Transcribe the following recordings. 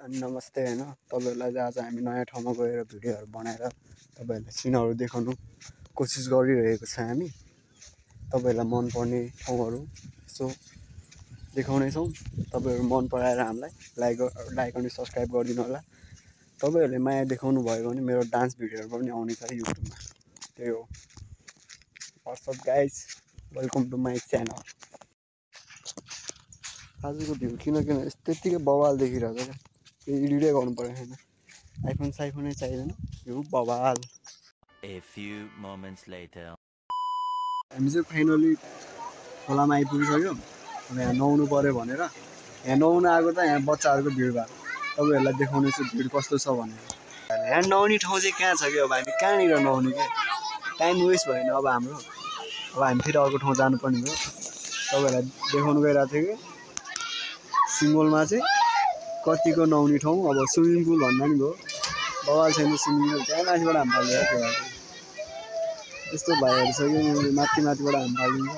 अनि नमस्ते हैन तपाईहरुलाई आज हामी नयाँ ठाउँमा गएर भिडियोहरु बनाएर तपाईहरुलाई सिनहरु देखाउनु कोसिस गरिरहेको छ हामी तपाईहरुलाई मन पर्ने ठाउँहरु सो देखाउने छौं तपाईहरु मन पराएर हामीलाई लाइक अनि सब्स्क्राइब गरिदिनु होला तपाईहरुले माया देखाउनु भयो भने मेरो डान्स भिडियोहरु पनि आउने छ युट्युबमा त्यही हो what's up guys welcome to my channel आजको भ्यू किन त्यतिकै बवाल देखिरहेको छ क्या एडिटै गर्नु पर्यो हैन आइफोन साइफोनै चाहिदैन यो बवाल A few moments later हामी चाहिँ फाइनली खोलामा आइपुगिसक्यो अब यहाँ नुहाउनु पर्यो भनेर यहाँ नुहाउन आएको त यहाँ बच्चाहरुको भिड भयो तपाईहरुलाई देखाउने छु भिड कस्तो छ भनेर यहाँ नुहाउने ठाउँ चाहिँ कहाँ छ के अब हामी कहाँनिर नुहाउने के टाइम वेस्ट भएन अब हाम्रो अब हामी फेरि अर्को ठाउँ जानुपर्ने भयो तपाईहरुलाई देखाउनु गइरहेको थियो कि सिङ्गलमा चाहिँ कतिको नुहाउने ठाउँ अब स्विमिङ पुल भन्दा नि भयो बवाल छैन स्विमिङ पुल त्यहाँ माथिबाट हामी फालिदिएको थियो यस्तो भाइहरु छ कि माथिबाट हामी फालिदिन्छ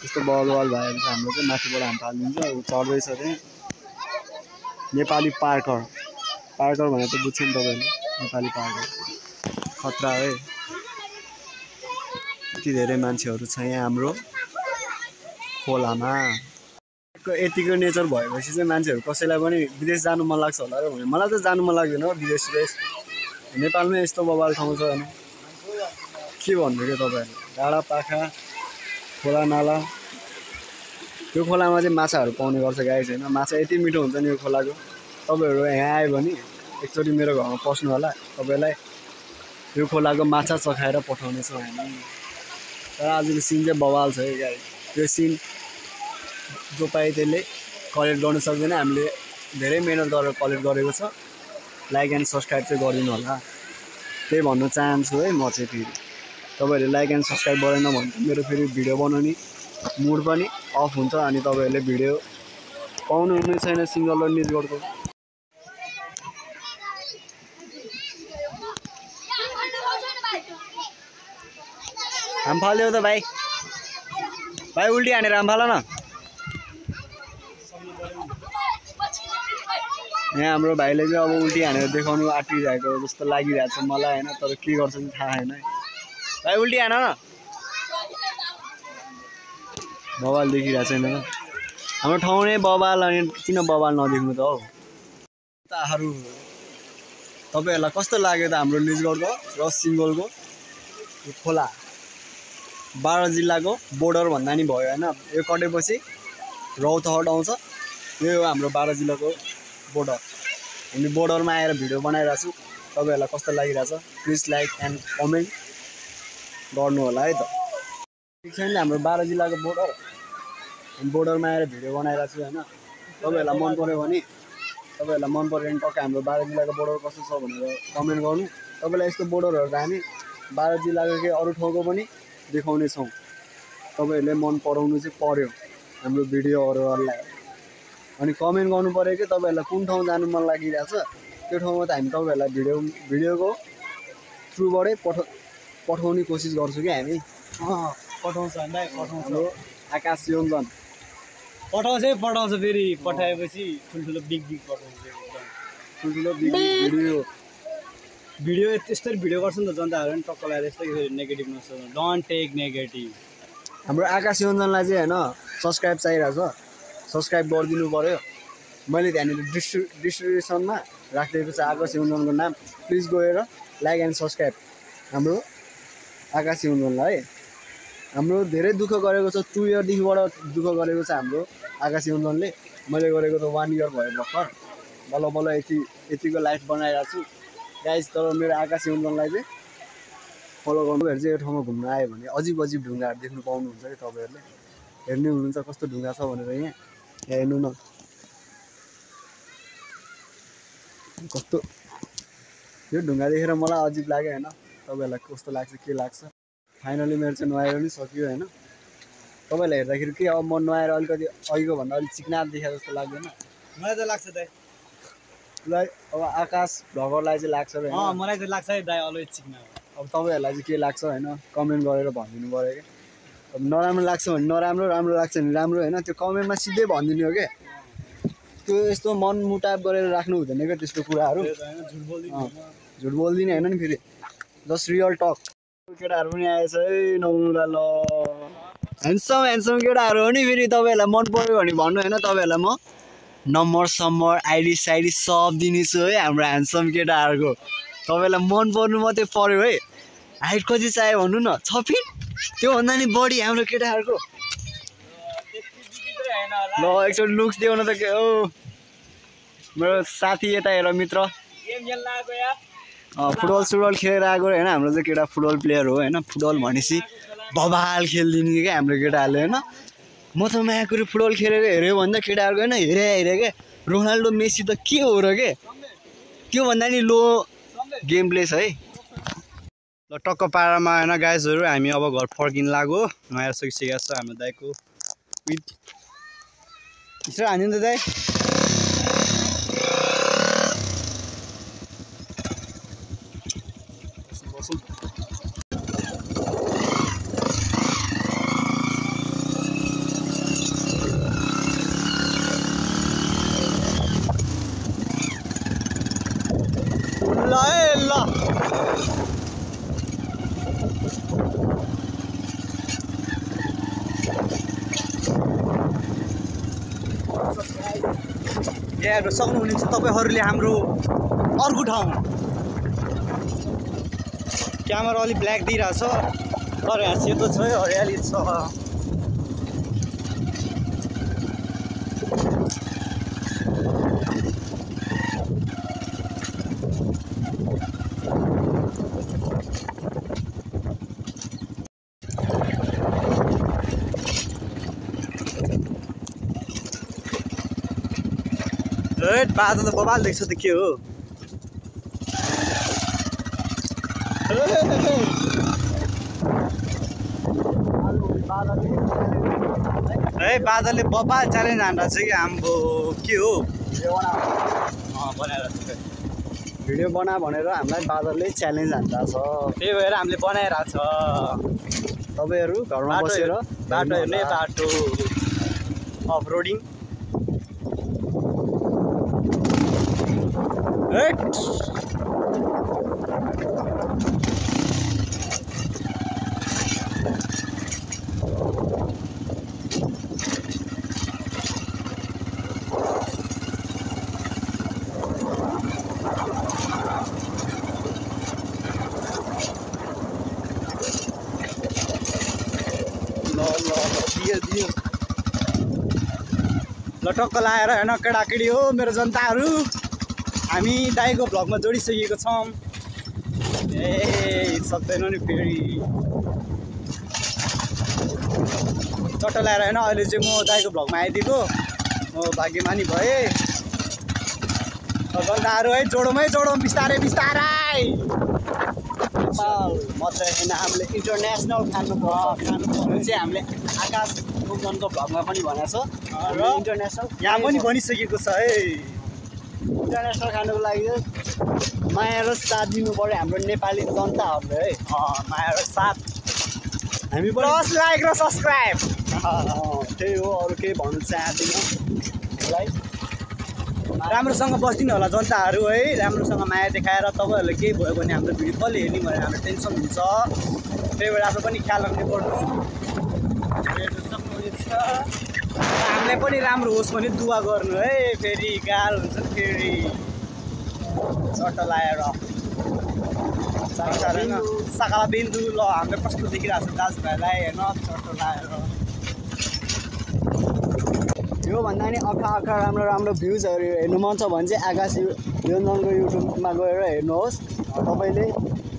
यस्तो बवाल भाइहरु छ हाम्रो चाहिँ माथिबाट हामी फालिदिन्छ चढ्दैछ त्यहाँ नेपाली पार्कर भनेर त बुझ्छ नि तपाईहरुले नेपाली पार्कर खतरा है यति धेरै मान्छेहरु छ यहाँ हाम्रो खोलामा यतिको नेचर भएपछि चाहिँ मान्छेहरु कसैलाई पनि विदेश जानु मन लाग्छ होला र भने मलाई त जानु मन लाग्दैन विदेश नेपालमै यस्तो बवाल ठाउँ छ हैन के भन्नु के तपाईहरु डाँडा पाखा खोला नाला यो खोलामा चाहिँ माछाहरु पाउने गर्छ गाइस हैन माछा यति मिठो हुन्छ नि यो खोलाको तपाईहरु यहाँ आयो भने एकचोटी मेरो घरमा पस्नु होला तपाईलाई यो खोलाको माछा चखाएर पठाउने छौं हामी तर आजको सिन चाहिँ बवाल छ है गाइस यो सिन जो पाए त्यसले कलेक्ट गर्न सक्दैन हामीले धेरै मेहनत गरेर कलेक्ट गरेको छ लाइक एन्ड सब्स्क्राइब चाहिँ गरिदिनु होला त्यही भन्न चाहन्छु है म चाहिँ फेरि तपाईहरुले लाइक एन्ड सब्स्क्राइब गरेन भने मेरो फेरि भिडियो बनाउने मुड पनि अफ हुन्छ अनि तपाईहरुले भिडियो पाउनु हुने छैन सिंगल र निजगढको हाम फाल्यो त भाइ उल्टी हानेर हाम फाल न यहाँ हाम्रो भाइले चाहिँ अब उल्टी हानेर देखाउनु आँटिरहेको जस्तो लागिरहेको छ मलाई हैन तर के गर्छ नि थाहा छैन है भाइ उल्टी हान न बवाल देखिरहेको छैन हाम्रो ठाउँ नै बवाल अनि किन बवाल नदेख्नु त हौ ताहरु तपाईहरुलाई कस्तो लाग्यो त हाम्रो निजगढको र सिंगलको खोला 12 जिल्लाको बोर्डर भन्दा नि भयो हैन यो कटेपछि रौतहट आउँछ यो हाम्रो 12 जिल्लाको बोर्डर हामी बोर्डरमा आएर भिडियो बनाइरा छु तपाईहरुलाई कस्तो लागिरा छ प्लिज लाइक एन्ड कमेन्ट गर्नु होला है त ठीक छ नि हाम्रो 12 जिल्लाको बोर्डर हामी बोर्डरमा आएर भिडियो बनाइरा छु हैन तपाईहरुलाई मन पर्यो भने टक्क हाम्रो 12 जिल्लाको बोर्डर कस्तो छ भनेर कमेन्ट गर्नु तपाईलाई यस्तो बोर्डरहरु हामी 12 जिल्लाको के अरु ठाउँको पनि देखाउने छौं तपाईहरुले मन पराउनु चाहिँ पर्यो हाम्रो भिडियोहरुलाई अनि कमेन्ट गर्नु पर्यो कि तपाईहरुलाई कुन ठाउँ जानु मन लागिरहेछ त्यो ठाउँमा त हामी तपाईहरुलाई भिडियोको थ्रुबाटै पठाउने कोसिस गर्छु कि हामी पठाउँछ हैन पठाउँछ आकाश योन्जन पठाउँछ फेरि पठाएपछि ठुलठुलो बिग पठाउँछ ठुलठुलो बिग भिडियो त्यस्तै भिडियो गर्छ नि त जनताहरुले नि टक्क लगाएर यस्तै नेगेटिभ नसोच्नु डोन्ट टेक नेगेटिभ हाम्रो आकाश योन्जनलाई चाहिँ हैन सब्स्क्राइब चाहिरहेको छ सब्स्क्राइब गरिदिनु पर्यो मैले त्यहाँनिर डिस्क्रिप्सनमा राखिदिएको छ आकाश योन्जनको नाम प्लिज गएर लाइक एन्ड सब्स्क्राइब हाम्रो आकाश योन्जनलाई हाम्रो धेरै दुःख गरेको छ 2 इयरदेखिबाट दुःख गरेको छ हाम्रो आकाश योन्जनले मैले गरेको त 1 इयर भयो भर्खर बल्ल यतिको लाइफ बनाइरहेको छु गाइस तर मेरो आकाश योन्जनलाई चाहिँ फलो गर्नुभयो चाहिँ यो ठाउँमा घुम्न आयो भने अजिब ढुङ्गाहरु देख्नु पाउनुहुन्छ कि तपाईहरुले हेर्नु हुनुहुन्छ कस्तो ढुङ्गा छ भनेर यहाँ हेर्नु न कस्तो यो ढुङ्गा देखेर मलाई अजिब लाग्यो हैन तपाईहरुलाई कस्तो लाग्छ के लाग्छ फाइनली मेरो चाहिँ नुहाएर पनि सकियो हैन तपाईहरुलाई हेर्दाखेरि के अब म नुहाएर अलिकति अघिको भन्दा अलि चिकनाट देखा जस्तो लाग्दैन मलाई त लाग्छ दाइ अब आकाश भ्लगरलाई चाहिँ लाग्छ र मलाई त लाग्छ है दाइ अलवेज चिकनाट अब तपाईहरुलाई चाहिँ के लाग्छ हैन कमेन्ट गरेर भनिदिनु पर्यो के अब नराम्रो लाग्छ भने नराम्रो राम्रो लाग्छ भने राम्रो हैन त्यो कमेन्टमा सिधै भनिदिनु हो के त्यो यस्तो मनमुटाव गरेर राख्नु हुँदैन क्या त्यस्तो कुराहरू झुट बोल्दिनँ होइन नि फेरि जस्ट रियल टक केटाहरू पनि आएछ है नौनुरा ल ह्यान्डसम केटाहरू हो नि फेरि तपाईँहरूलाई मन पऱ्यो भने भन्नु होइन तपाईँहरूलाई म नम्बर सम्बर आइडी साइडी सब दिनेछु है हाम्रो ह्यान्डसम केटाहरूको तपाईँलाई मन पर्नु मात्रै पऱ्यो है हाइट कति चाहियो भन्नु न 6 फिट त्योभन्दा नि बढी हाम्रो केटाहरूको ल एकचोटि लुक्स देउन त के हो मेरो साथी यता हेर मित्र फुटबल खेलेर आएको होइन हाम्रो चाहिँ केटा फुटबल प्लेयर हो होइन फुटबल भनेपछि बबाल खेलिदिने क्या हाम्रो केटाहरूले होइन म त मायाकुरी फुटबल खेलेर हेऱ्यो भन्दा केटाहरूको होइन हेरे क्या रोनाल्डो मेसी त के हो र के त्योभन्दा नि लो गेम प्ले छ है ल टक्क पारामा होइन गाइजहरू हामी अब घर फर्किन लाग्यो नुहाएर सकिसकेको छ हाम्रो दाइको विथ यसो हान्यो नि त दाइ ल ल हेर्नु सक्नुहुनेछ तपाईँहरूले हाम्रो अर्को ठाउँ क्यामेरा अलिक ब्ल्याक दिइरहेछ तर यहाँ सेतो छ है हरियाली छ बादल त बबाल देख्छ त के हो है बादलले बबाल च्यालेन्ज हान्दा चाहिँ कि हाम्रो के हो बनाएर भिडियो बना भनेर हामीलाई बादलले च्यालेन्ज हान्दा छ त्यही भएर हामीले बनाइरहेको छ तपाईँहरू घरमा बसेर बाटो हेर्ने बाटो अफ रोडिङ ल टक्क लाएर होइन केटाकेटी हो मेरो जनताहरू हामी दाइको भ्लगमा जोडिसकेको छौँ ए सक्दैन नि फेरि चट्ट ल्याएर होइन अहिले चाहिँ म दाइको भ्लगमा आइदिएको म भाग्यमानी भएँ जनताहरू है जोडौँ बिस्तारै मात्रै होइन हामीले इन्टरनेसनल खानु चाहिँ हामीले आकाश मुखनको भ्लगमा पनि भनेको छ र इन्टरनेसनल यहाँ पनि भनिसकेको छ है इन्टरनेसनल खानुको लागि माया र साथ दिनु पऱ्यो हाम्रो नेपाली जनताहरूले है माया र साथ हामी प्लस लाइक र सब्सक्राइब त्यही हो अरू केही भन्नु चाहदिनँ मलाई राम्रोसँग बस्दिनु होला जनताहरू है राम्रोसँग माया देखाएर तपाईँहरूले केही भयो भने हाम्रो भिडियो कसले हेर्ने भनेर हाम्रो टेन्सन हुन्छ त्यही भएर आफ्नो पनि ख्याल राख्नु पर्नु हामीलाई पनि राम्रो होस् भने दुवा गर्नु है फेरि गाल हुन्छ फेरि चट्ट लाएर साकाला बिन्दु ल हामीले कस्तो देखिरहेको छ दाजुभाइलाई होइन चट्ट लाएर योभन्दा नि अखा राम्रो भ्युजहरू हेर्नु मन छ भने चाहिँ आकाश योजनको युट्युबमा गएर हेर्नुहोस् तपाईँले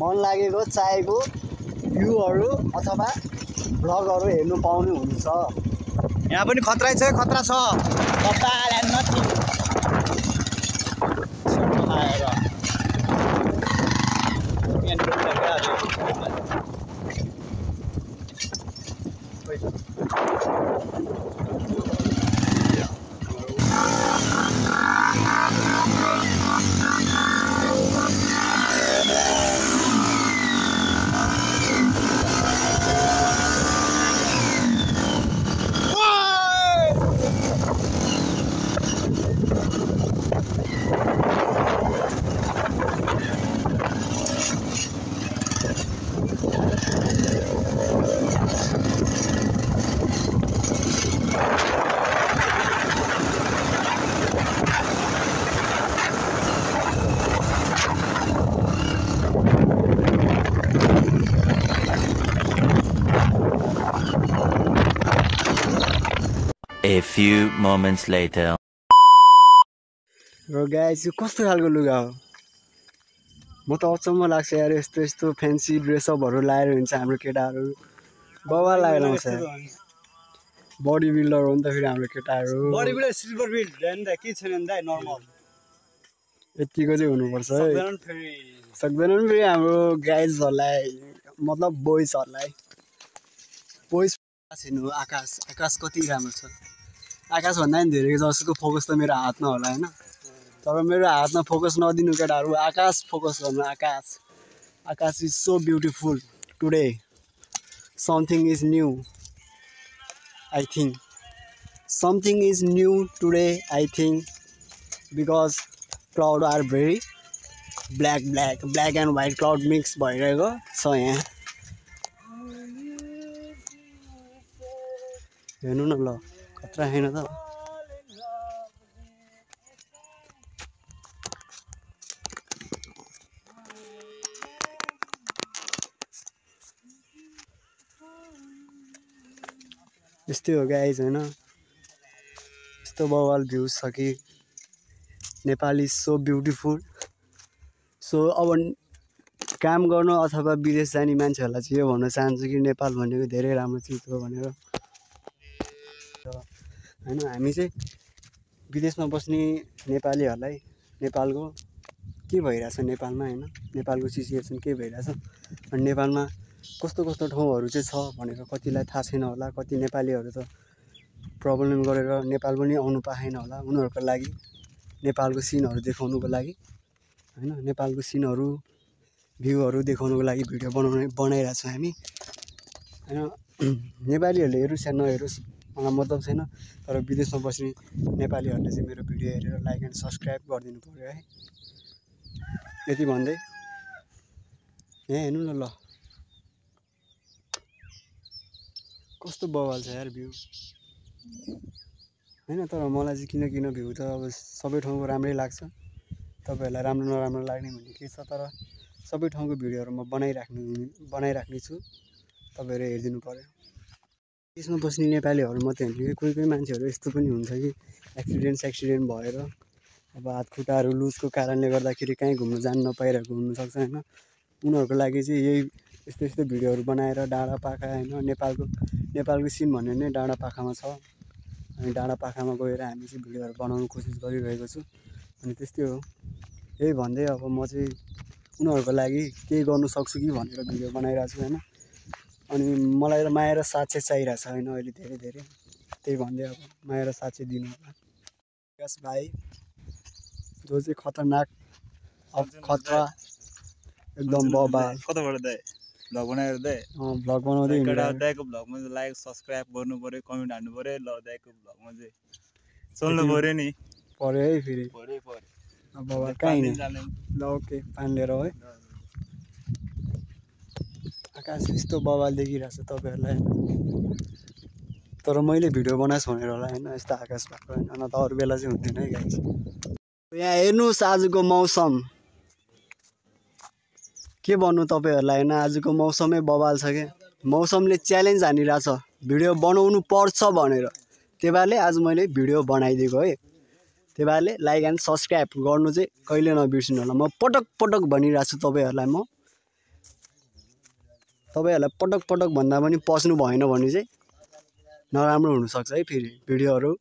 मन लागेको चाहेको भ्यूहरू अथवा भ्लगहरू हेर्नु पाउनुहुन्छ यहाँ पनि खतरा छ A few moments later. र गाइस यो कस्तो खालको लुगा हो म त अचम्म लाग्छ यार यस्तो यस्तो फ्यान्सी ड्रेसअपहरू लाएर हिँड्छ हाम्रो केटाहरू बाबा लागेर आउँछ बडी बिल्डर हो नि त फेरि हाम्रो केटाहरू बडी बिल्डर सिल्भर बिल्ड हैन त के छैन नि त नर्मल यतिको चाहिँ हुनुपर्छ है सक्दैन नि फेरि सक्दैन नि फेरि हाम्रो गाइजहरूलाई मतलब बोइजहरूलाई बोइज छिनु आकाश आकाश कति राम्रो छ आकाशभन्दा पनि धेरै जसको फोकस त मेरो हातमा होला होइन तर मेरो हातमा फोकस नदिनु केटाहरू आकाश फोकस गर्नु Akash Akash is so beautiful today something is new I think something is new today. I think because cloud are very black and white cloud mix भइरहेको छ यहाँ हेर्नु न ल खतरा छैन त यस्तै हो गाइज होइन यस्तो बवाल भ्युज छ कि Nepal is so beautiful so अब काम गर्नु अथवा विदेश जाने मान्छेहरूलाई चाहिँ यो भन्न चाहन्छु कि नेपाल भनेको धेरै राम्रो चिज हो भनेर होइन हामी चाहिँ विदेशमा बस्ने नेपालीहरूलाई नेपालको के भइरहेछ नेपालमा होइन नेपालको सिचुएसन के भइरहेछ अनि नेपालमा कस्तो कस्तो ठाउँहरू चाहिँ छ भनेर कतिलाई थाहा छैन होला कति नेपालीहरू त प्रब्लम गरेर नेपाल पनि आउनु पाएन होला उनीहरूको लागि नेपालको सिनहरू देखाउनुको लागि होइन नेपालको सिनहरू भ्यूहरू देखाउनुको लागि भिडियो बनाइरहेको छौँ हामी होइन नेपालीहरूले हेरोस् या नहेरोस् मलाई मतलब छैन तर विदेशमा बस्ने नेपालीहरूले चाहिँ मेरो भिडियो हेरेर लाइक एन्ड सब्सक्राइब गरिदिनु पऱ्यो है यति भन्दै यहाँ हेर्नु न ल कस्तो बवाल छ यार भ्यू होइन तर मलाई चाहिँ किन भ्यू त अब सबै ठाउँको राम्रै लाग्छ तपाईँहरूलाई राम्रो नराम्रो लाग्ने भन्ने के छ तर सबै ठाउँको भिडियोहरू म बनाइराख्ने छु तपाईँहरू हेरिदिनु पऱ्यो त्यसमा बस्ने नेपालीहरू मात्रै होइन कि कोही मान्छेहरू यस्तो पनि हुन्छ कि एक्सिडेन्ट भएर अब हात खुट्टाहरू लुजको कारणले गर्दाखेरि कहीँ घुम्नु जानु नपाइरहेको हुनसक्छ होइन उनीहरूको लागि चाहिँ यही यस्तो भिडियोहरू बनाएर डाँडापाखा होइन नेपालको सिन भन्ने नै डाँडापाखामा छ अनि डाँडापाखामा गएर हामी चाहिँ भिडियोहरू बनाउनु कोसिस गरिरहेको छु अनि त्यस्तै हो यही भन्दै अब म चाहिँ उनीहरूको लागि केही गर्नु सक्छु कि भनेर भिडियो बनाइरहेको छु होइन अनि मलाई माया र साथ चाहिँ चाहिरहेको छ होइन अहिले धेरै त्यही भन्दै अब माया र साथ चाहिँ दिनु होला यस भाइ जो चाहिँ खतरनाक अब खतरा एकदम बबाल कताबाट दाइ भ्लग बनाएर दाइ भ्लग बनाउँदै दाइको भ्लगमा चाहिँ लाइक सब्सक्राइब गर्नु पऱ्यो कमेन्ट हान्नु पऱ्यो ल दाइको भ्लगमा चाहिँ चल्नु पऱ्यो नि पऱ्यो है फेरि बबाल कहीँ नि ल ओके पानी लिएर है आकाश यस्तो बबाल देखिरहेको छ तपाईँहरूलाई तर मैले भिडियो बनाएछु भनेर होला होइन यस्तो आकाश भएको होइन न त अरू बेला चाहिँ हुन्थेन है गाइस यहाँ हेर्नुहोस् आजको मौसम के भन्नु तपाईँहरूलाई होइन आजको मौसमै बबाल छ क्या मौसमले च्यालेन्ज हानिरहेछ भिडियो बनाउनु पर्छ भनेर त्यही भएर आज मैले भिडियो बनाइदिएको है त्यही भएर लाइक एन्ड सब्सक्राइब गर्नु चाहिँ कहिले नबिर्सिनु होला म पटक भनिरहेको छु तपाईँहरूलाई म तपाईँहरूलाई पटक भन्दा पनि पस्नु भएन भने चाहिँ नराम्रो हुनसक्छ है फेरि भिडियोहरू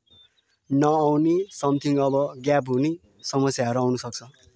नआउने समथिङ अब ग्याप हुने समस्याहरू आउन सक्छ